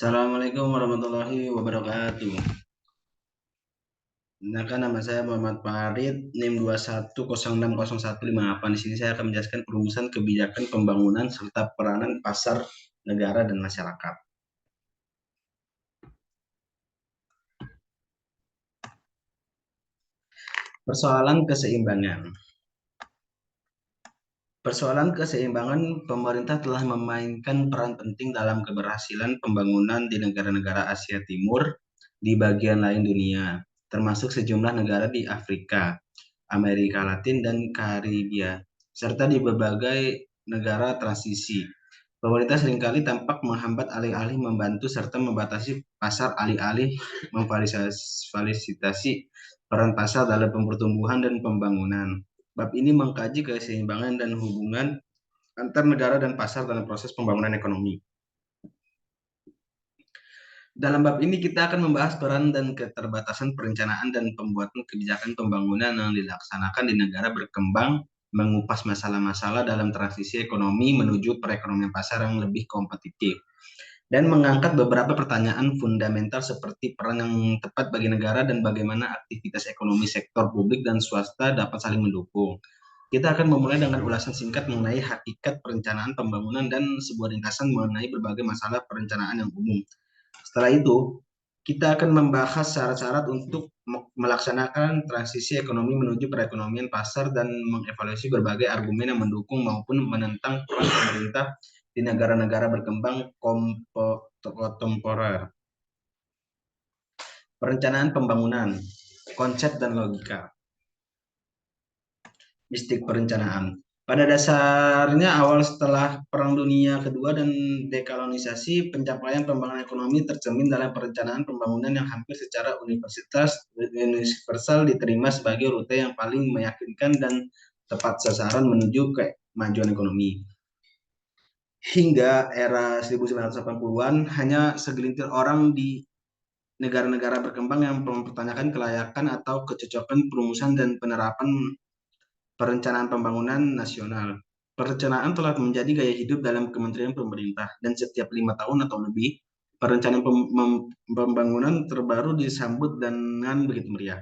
Assalamualaikum warahmatullahi wabarakatuh. Nama saya Muhammad Farid, NIM 21060158. Di sini saya akan menjelaskan perumusan kebijakan pembangunan serta peranan pasar, negara, dan masyarakat. Persoalan keseimbangan. Pemerintah telah memainkan peran penting dalam keberhasilan pembangunan di negara-negara Asia Timur di bagian lain dunia, termasuk sejumlah negara di Afrika, Amerika Latin, dan Karibia, serta di berbagai negara transisi. Pemerintah seringkali tampak menghambat alih-alih membantu serta membatasi pasar alih-alih memfasilitasi peran pasar dalam pertumbuhan dan pembangunan. Bab ini mengkaji keseimbangan dan hubungan antar negara dan pasar dalam proses pembangunan ekonomi. Dalam bab ini kita akan membahas peran dan keterbatasan perencanaan dan pembuatan kebijakan pembangunan yang dilaksanakan di negara berkembang, mengupas masalah-masalah dalam transisi ekonomi menuju perekonomian pasar yang lebih kompetitif, dan mengangkat beberapa pertanyaan fundamental seperti peran yang tepat bagi negara dan bagaimana aktivitas ekonomi sektor publik dan swasta dapat saling mendukung. Kita akan memulai dengan ulasan singkat mengenai hakikat perencanaan pembangunan dan sebuah ringkasan mengenai berbagai masalah perencanaan yang umum. Setelah itu, kita akan membahas syarat-syarat untuk melaksanakan transisi ekonomi menuju perekonomian pasar dan mengevaluasi berbagai argumen yang mendukung maupun menentang peran pemerintah di negara-negara berkembang kontemporer. Perencanaan pembangunan, konsep dan logika. Mistik perencanaan. Pada dasarnya awal setelah Perang Dunia Kedua dan dekolonisasi, pencapaian pembangunan ekonomi tercermin dalam perencanaan pembangunan yang hampir secara universal diterima sebagai rute yang paling meyakinkan dan tepat sasaran menuju kemajuan ekonomi. Hingga era 1980-an, hanya segelintir orang di negara-negara berkembang yang mempertanyakan kelayakan atau kecocokan perumusan dan penerapan perencanaan pembangunan nasional. Perencanaan telah menjadi gaya hidup dalam kementerian pemerintah, dan setiap 5 tahun atau lebih, perencanaan pembangunan terbaru disambut dengan begitu meriah.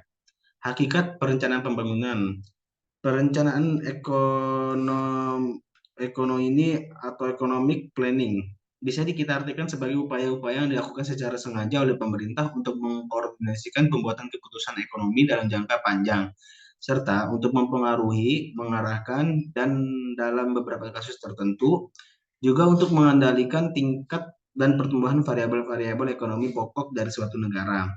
Hakikat perencanaan pembangunan. Perencanaan ekonomi ini atau economic planning bisa kita artikan sebagai upaya-upaya yang dilakukan secara sengaja oleh pemerintah untuk mengkoordinasikan pembuatan keputusan ekonomi dalam jangka panjang, serta untuk mempengaruhi, mengarahkan, dan dalam beberapa kasus tertentu, juga untuk mengendalikan tingkat dan pertumbuhan variabel-variabel ekonomi pokok dari suatu negara,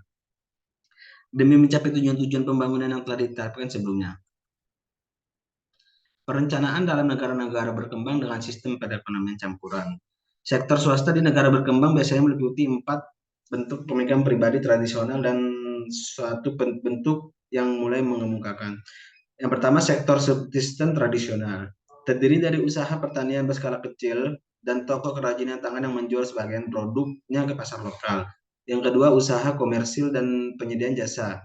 demi mencapai tujuan-tujuan pembangunan yang telah ditetapkan sebelumnya. Perencanaan dalam negara-negara berkembang dengan sistem perekonomian campuran. Sektor swasta di negara berkembang biasanya meliputi 4 bentuk pemegang pribadi tradisional dan suatu bentuk yang mulai mengemukakan. Yang pertama, sektor subsisten tradisional, terdiri dari usaha pertanian berskala kecil dan toko kerajinan tangan yang menjual sebagian produknya ke pasar lokal. Yang kedua, usaha komersil dan penyediaan jasa,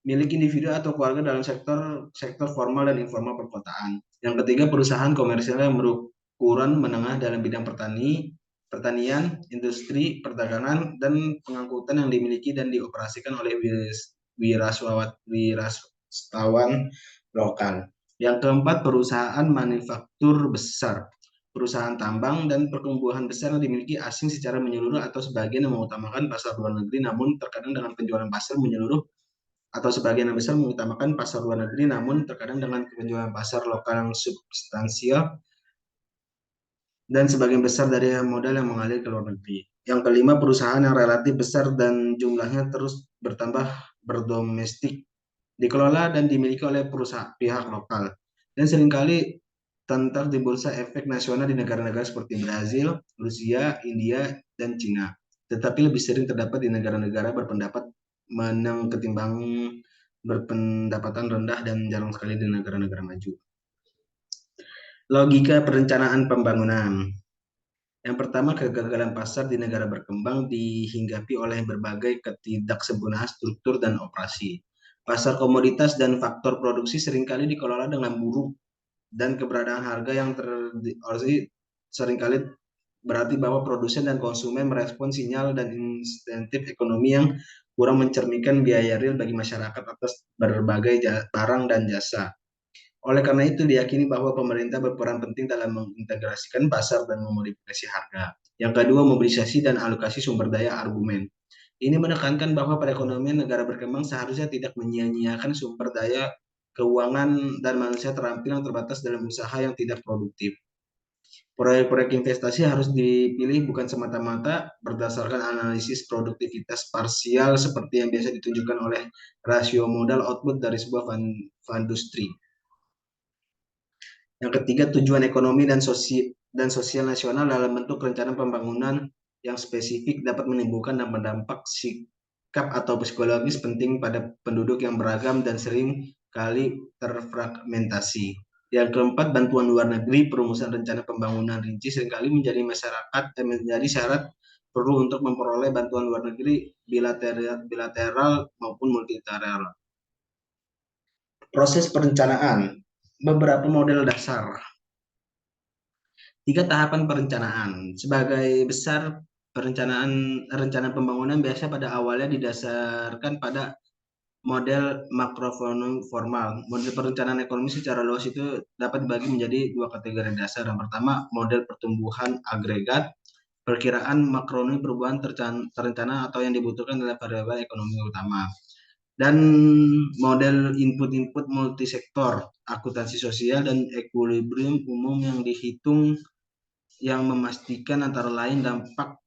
milik individu atau keluarga dalam sektor formal dan informal perkotaan. Yang ketiga, perusahaan komersial yang berukuran menengah dalam bidang pertanian, industri, perdagangan, dan pengangkutan yang dimiliki dan dioperasikan oleh wirausahawan lokal. Yang keempat, perusahaan manufaktur besar, perusahaan tambang, dan pertumbuhan besar yang dimiliki asing secara menyeluruh atau sebagian yang mengutamakan pasar luar negeri, namun terkadang dengan penjualan pasar menyeluruh, atau sebagian yang besar mengutamakan pasar luar negeri, namun terkadang dengan penjualan pasar lokal yang substansial, dan sebagian besar dari modal yang mengalir ke luar negeri. Yang kelima, perusahaan yang relatif besar dan jumlahnya terus bertambah berdomestik, dikelola dan dimiliki oleh perusahaan pihak lokal, dan seringkali terletak di bursa efek nasional di negara-negara seperti Brazil, Rusia, India, dan Cina, tetapi lebih sering terdapat di negara-negara berpendapat menang ketimbang berpendapatan rendah dan jarang sekali di negara-negara maju. Logika perencanaan pembangunan. Yang pertama, kegagalan pasar di negara berkembang dihinggapi oleh berbagai ketidaksempurnaan struktur dan operasi. Pasar komoditas dan faktor produksi seringkali dikelola dengan buruk, dan keberadaan harga yang seringkali berarti bahwa produsen dan konsumen merespon sinyal dan insentif ekonomi yang kurang mencerminkan biaya real bagi masyarakat atas berbagai barang dan jasa. Oleh karena itu, diyakini bahwa pemerintah berperan penting dalam mengintegrasikan pasar dan memodifikasi harga. Yang kedua, mobilisasi dan alokasi sumber daya argumen. Ini menekankan bahwa perekonomian negara berkembang seharusnya tidak menyia-nyiakan sumber daya keuangan dan manusia terampil yang terbatas dalam usaha yang tidak produktif. Proyek-proyek investasi harus dipilih bukan semata-mata berdasarkan analisis produktivitas parsial seperti yang biasa ditunjukkan oleh rasio modal output dari sebuah industri. Yang ketiga, tujuan ekonomi dan sosial nasional dalam bentuk rencana pembangunan yang spesifik dapat menimbulkan dan berdampak sikap atau psikologis penting pada penduduk yang beragam dan sering kali terfragmentasi. Yang keempat, bantuan luar negeri, perumusan rencana pembangunan rinci seringkali menjadi syarat perlu untuk memperoleh bantuan luar negeri bilateral maupun multilateral. Proses perencanaan, beberapa model dasar. 3 tahapan perencanaan. Sebagai besar rencana pembangunan biasa pada awalnya didasarkan pada model makroformal. Model perencanaan ekonomi secara luas itu dapat dibagi menjadi 2 kategori dasar. Yang pertama, model pertumbuhan agregat. Perkiraan makroekonomi perubahan terencana atau yang dibutuhkan adalah variabel ekonomi utama. Dan model input-input multisektor, akuntansi sosial dan equilibrium umum yang dihitung yang memastikan antara lain dampak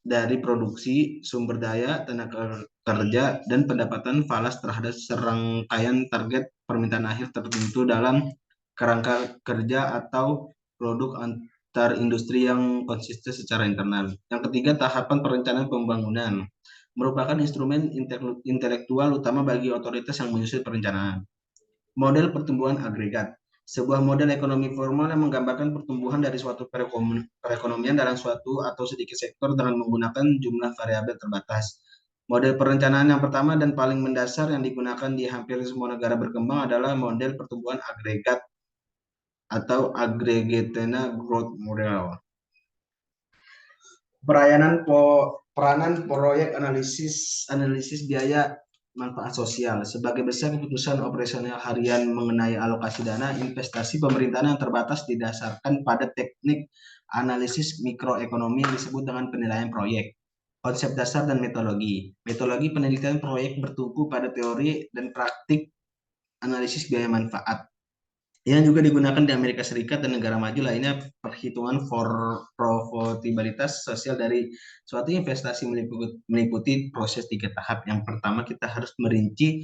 dari produksi, sumber daya, tenaga kerja, dan pendapatan falas terhadap serangkaian target permintaan akhir tertentu dalam kerangka kerja atau produk antar industri yang konsisten secara internal. Yang ketiga, tahapan perencanaan pembangunan merupakan instrumen intelektual utama bagi otoritas yang menyusun perencanaan. Model pertumbuhan agregat, sebuah model ekonomi formal yang menggambarkan pertumbuhan dari suatu perekonomian dalam suatu atau sedikit sektor dengan menggunakan jumlah variabel terbatas. Model perencanaan yang pertama dan paling mendasar yang digunakan di hampir semua negara berkembang adalah model pertumbuhan agregat atau aggregate growth model. Peranan proyek analisis biaya manfaat sosial. Sebagai besar keputusan operasional harian mengenai alokasi dana investasi pemerintahan yang terbatas didasarkan pada teknik analisis mikroekonomi yang disebut dengan penilaian proyek. Konsep dasar dan metodologi. Metodologi penelitian proyek bertumpu pada teori dan praktik analisis biaya manfaat yang juga digunakan di Amerika Serikat dan negara maju lainnya. Perhitungan profitabilitas sosial dari suatu investasi meliputi proses 3 tahap. Yang pertama, kita harus merinci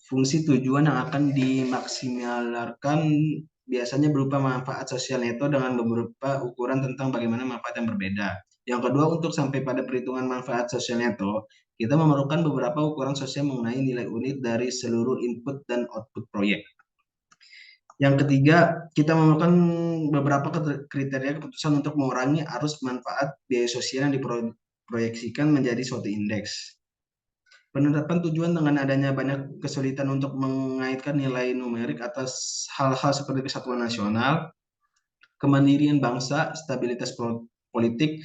fungsi tujuan yang akan dimaksimalkan, biasanya berupa manfaat sosial neto dengan beberapa ukuran tentang bagaimana manfaat yang berbeda. Yang kedua, untuk sampai pada perhitungan manfaat sosial neto, kita memerlukan beberapa ukuran sosial mengenai nilai unit dari seluruh input dan output proyek. Yang ketiga, kita memerlukan beberapa kriteria keputusan untuk mengurangi arus manfaat biaya sosial yang diproyeksikan menjadi suatu indeks. Penetapan tujuan dengan adanya banyak kesulitan untuk mengaitkan nilai numerik atas hal-hal seperti kesatuan nasional, kemandirian bangsa, stabilitas politik,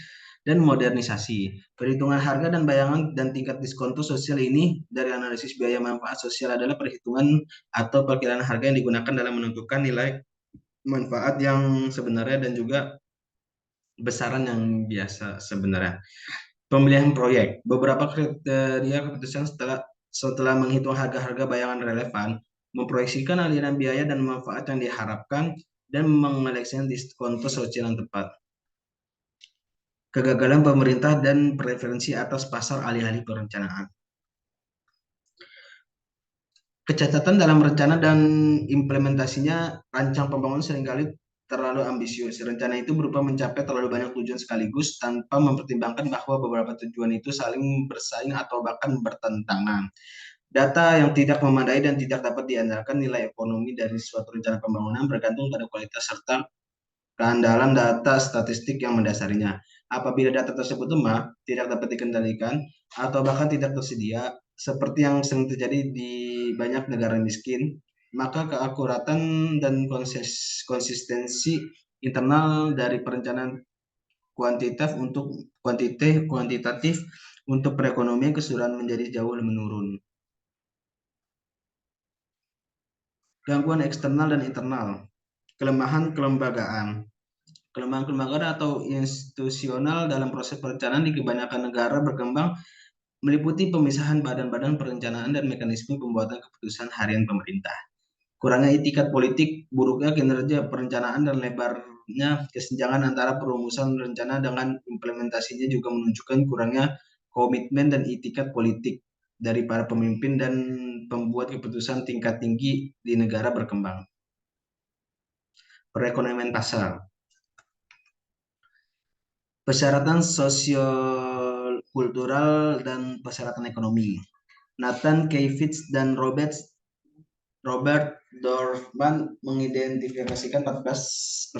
dan modernisasi. Perhitungan harga dan bayangan dan tingkat diskonto sosial ini dari analisis biaya manfaat sosial adalah perhitungan atau perkiraan harga yang digunakan dalam menentukan nilai manfaat yang sebenarnya dan juga besaran yang biasa sebenarnya. Pemilihan proyek. Beberapa kriteria keputusan setelah menghitung harga-harga bayangan relevan, memproyeksikan aliran biaya dan manfaat yang diharapkan, dan mengeleksikan diskonto sosial yang tepat. Kegagalan pemerintah dan preferensi atas pasar alih-alih perencanaan. Kecacatan dalam rencana dan implementasinya, rancang pembangunan seringkali terlalu ambisius. Rencana itu berupa mencapai terlalu banyak tujuan sekaligus tanpa mempertimbangkan bahwa beberapa tujuan itu saling bersaing atau bahkan bertentangan. Data yang tidak memadai dan tidak dapat diandalkan nilai ekonomi dari suatu rencana pembangunan bergantung pada kualitas serta keandalan data statistik yang mendasarinya. Apabila data tersebut lemah, tidak dapat dikendalikan, atau bahkan tidak tersedia, seperti yang sering terjadi di banyak negara miskin, maka keakuratan dan konsistensi internal dari perencanaan kuantitatif untuk perekonomian keseluruhan menjadi jauh menurun. Gangguan eksternal dan internal. Kelemahan kelembagaan. Kelemahan kelembagaan atau institusional dalam proses perencanaan di kebanyakan negara berkembang meliputi pemisahan badan-badan perencanaan dan mekanisme pembuatan keputusan harian pemerintah. Kurangnya itikat politik, buruknya kinerja perencanaan, dan lebarnya kesenjangan antara perumusan rencana dengan implementasinya juga menunjukkan kurangnya komitmen dan itikat politik dari para pemimpin dan pembuat keputusan tingkat tinggi di negara berkembang. Perekonomian pasar. Persyaratan sosial, kultural, dan persyaratan ekonomi. Nathan Keyfitz dan Robert Dorfman mengidentifikasikan 14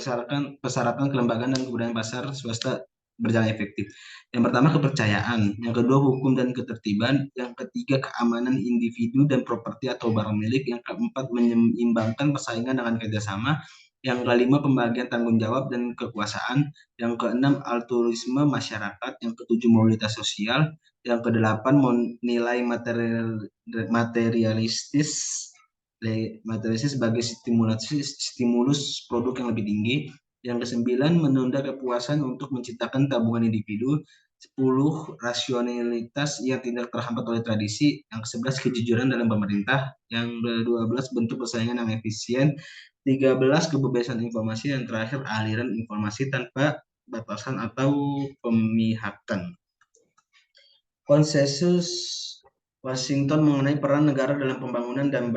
persyaratan kelembagaan dan kebudayaan pasar swasta berjalan efektif. Yang pertama kepercayaan, yang kedua hukum dan ketertiban, yang ketiga keamanan individu dan properti atau barang milik, yang keempat menyeimbangkan persaingan dengan kerjasama, yang kelima pembagian tanggung jawab dan kekuasaan, yang keenam altruisme masyarakat, yang ketujuh mobilitas sosial, yang kedelapan nilai materialistis sebagai stimulus produk yang lebih tinggi. Yang kesembilan menunda kepuasan untuk menciptakan tabungan individu. 10 rasionalitas yang tidak terhambat oleh tradisi. Yang ke-11 kejujuran dalam pemerintah. Yang ke-12 bentuk persaingan yang efisien. 13 kebebasan informasi, dan terakhir aliran informasi tanpa batasan atau pemihakan. Konsensus Washington mengenai peran negara dalam pembangunan dan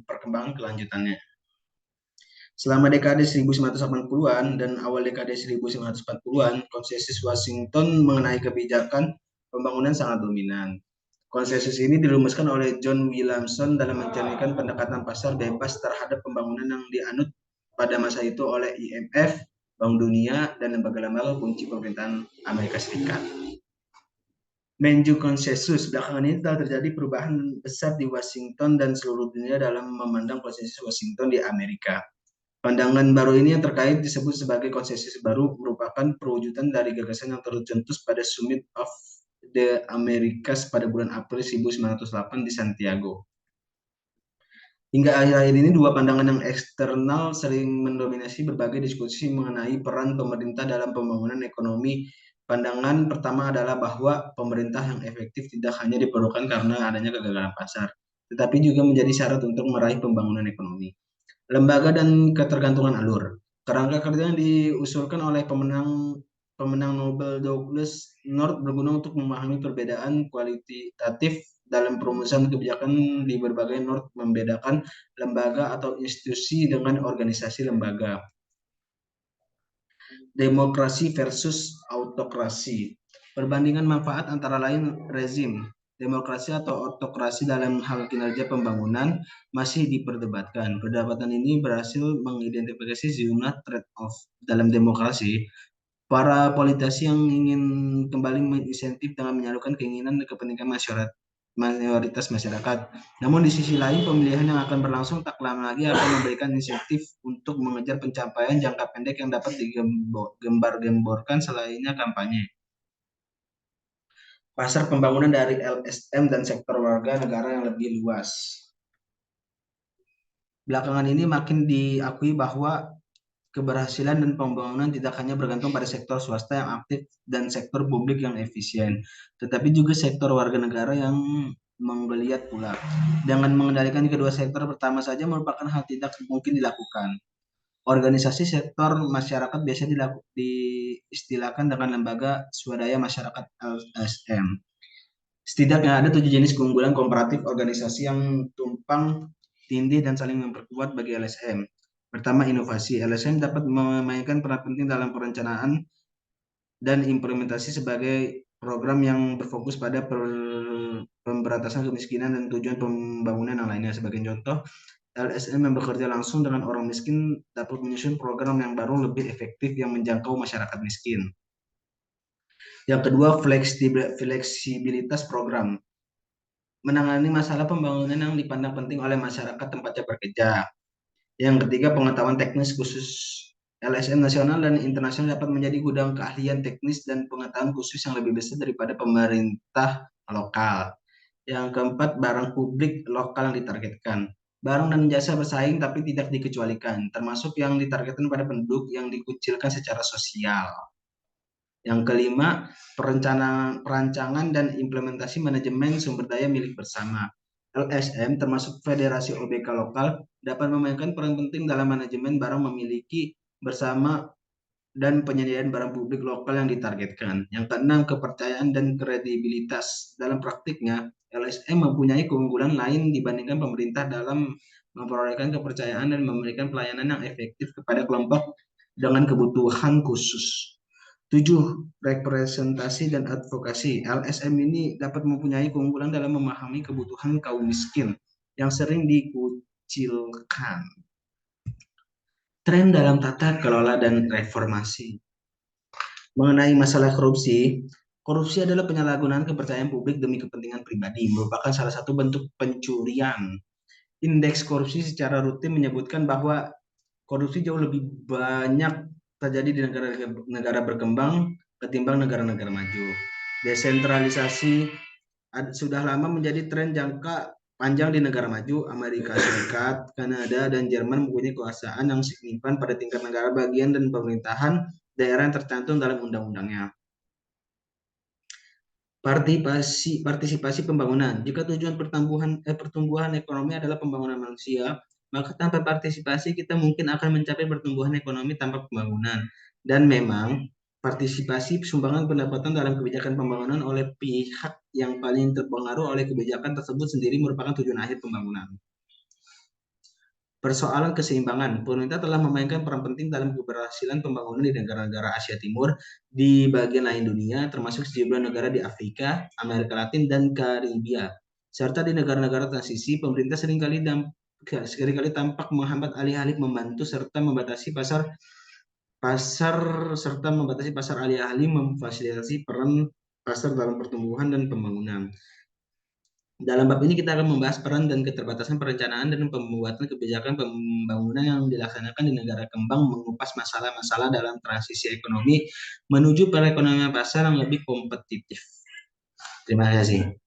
perkembangan kelanjutannya. Selama dekade 1980-an dan awal dekade 1940-an, konsensus Washington mengenai kebijakan pembangunan sangat dominan. Konsensus ini dirumuskan oleh John Williamson dalam mencerminkan pendekatan pasar bebas terhadap pembangunan yang dianut pada masa itu oleh IMF, Bank Dunia, dan lembaga-lembaga kunci pemerintahan Amerika Serikat. Menuju konsensus, belakangan ini telah terjadi perubahan besar di Washington dan seluruh dunia dalam memandang konsensus Washington di Amerika. Pandangan baru ini yang terkait disebut sebagai konsensus baru merupakan perwujudan dari gagasan yang tercetus pada Summit of the Americas pada bulan April 1908 di Santiago. Hingga akhir-akhir ini, dua pandangan yang eksternal sering mendominasi berbagai diskusi mengenai peran pemerintah dalam pembangunan ekonomi. Pandangan pertama adalah bahwa pemerintah yang efektif tidak hanya diperlukan karena adanya kegagalan pasar, tetapi juga menjadi syarat untuk meraih pembangunan ekonomi. Lembaga dan ketergantungan alur. Kerangka kerja yang diusulkan oleh pemenang Nobel Douglas North berguna untuk memahami perbedaan kualitatif dalam perumusan kebijakan di berbagai North, membedakan lembaga atau institusi dengan organisasi lembaga. Demokrasi versus autokrasi. Perbandingan manfaat antara lain rezim demokrasi atau autokrasi dalam hal kinerja pembangunan masih diperdebatkan. Perdebatan ini berhasil mengidentifikasi sejumlah trade-off dalam demokrasi. Para politisi yang ingin kembali menginsentif dengan menyalurkan keinginan dan kepentingan mayoritas masyarakat. Namun di sisi lain, pemilihan yang akan berlangsung tak lama lagi akan memberikan insentif untuk mengejar pencapaian jangka pendek yang dapat digembar-gemborkan selainnya kampanye. Pasar pembangunan dari LSM dan sektor warga negara yang lebih luas. Belakangan ini makin diakui bahwa keberhasilan dan pembangunan tidak hanya bergantung pada sektor swasta yang aktif dan sektor publik yang efisien, tetapi juga sektor warga negara yang menggeliat pula. Dengan mengendalikan kedua sektor pertama saja merupakan hal tidak mungkin dilakukan. Organisasi sektor masyarakat biasanya diistilahkan dengan lembaga swadaya masyarakat LSM. Setidaknya ada 7 jenis keunggulan komparatif organisasi yang tumpang tindih dan saling memperkuat bagi LSM. Pertama, inovasi. LSM dapat memainkan peran penting dalam perencanaan dan implementasi sebagai program yang berfokus pada pemberantasan kemiskinan dan tujuan pembangunan yang lainnya. Sebagai contoh, LSM yang bekerja langsung dengan orang miskin dapat menyusun program yang baru lebih efektif yang menjangkau masyarakat miskin. Yang kedua, fleksibilitas program. Menangani masalah pembangunan yang dipandang penting oleh masyarakat tempatnya bekerja. Yang ketiga, pengetahuan teknis khusus. LSM nasional dan internasional dapat menjadi gudang keahlian teknis dan pengetahuan khusus yang lebih besar daripada pemerintah lokal. Yang keempat, barang publik lokal yang ditargetkan. Barang dan jasa bersaing tapi tidak dikecualikan, termasuk yang ditargetkan pada penduduk yang dikucilkan secara sosial. Yang kelima, perancangan dan implementasi manajemen sumber daya milik bersama. LSM termasuk Federasi OBK lokal dapat memainkan peran penting dalam manajemen barang memiliki bersama dan penyediaan barang publik lokal yang ditargetkan. Yang keenam, kepercayaan dan kredibilitas. Dalam praktiknya, LSM mempunyai keunggulan lain dibandingkan pemerintah dalam memperolehkan kepercayaan dan memberikan pelayanan yang efektif kepada kelompok dengan kebutuhan khusus. 7. Representasi dan advokasi. LSM ini dapat mempunyai keunggulan dalam memahami kebutuhan kaum miskin yang sering dikucilkan. Tren dalam tata kelola dan reformasi. Mengenai masalah korupsi, korupsi adalah penyalahgunaan kepercayaan publik demi kepentingan pribadi, merupakan salah satu bentuk pencurian. Indeks korupsi secara rutin menyebutkan bahwa korupsi jauh lebih banyak terjadi di negara berkembang ketimbang negara-negara maju. Desentralisasi sudah lama menjadi tren jangka panjang di negara maju. Amerika Serikat, Kanada, dan Jerman mempunyai kekuasaan yang signifikan pada tingkat negara bagian dan pemerintahan daerah yang tercantum dalam undang-undangnya. Partisipasi pembangunan. Jika tujuan pertumbuhan ekonomi adalah pembangunan manusia, maka tanpa partisipasi kita mungkin akan mencapai pertumbuhan ekonomi tanpa pembangunan. Dan memang partisipasi sumbangan pendapatan dalam kebijakan pembangunan oleh pihak yang paling terpengaruh oleh kebijakan tersebut sendiri merupakan tujuan akhir pembangunan. Persoalan keseimbangan. Pemerintah telah memainkan peran penting dalam keberhasilan pembangunan di negara-negara Asia Timur, di bagian lain dunia, termasuk sejumlah negara di Afrika, Amerika Latin, dan Karibia. Serta di negara-negara transisi, pemerintah seringkali tampak menghambat alih-alih membantu serta membatasi pasar alih-alih memfasilitasi peran pasar dalam pertumbuhan dan pembangunan. Dalam bab ini kita akan membahas peran dan keterbatasan perencanaan dan pembuatan kebijakan pembangunan yang dilaksanakan di negara kembang, mengupas masalah-masalah dalam transisi ekonomi menuju perekonomian pasar yang lebih kompetitif. Terima kasih.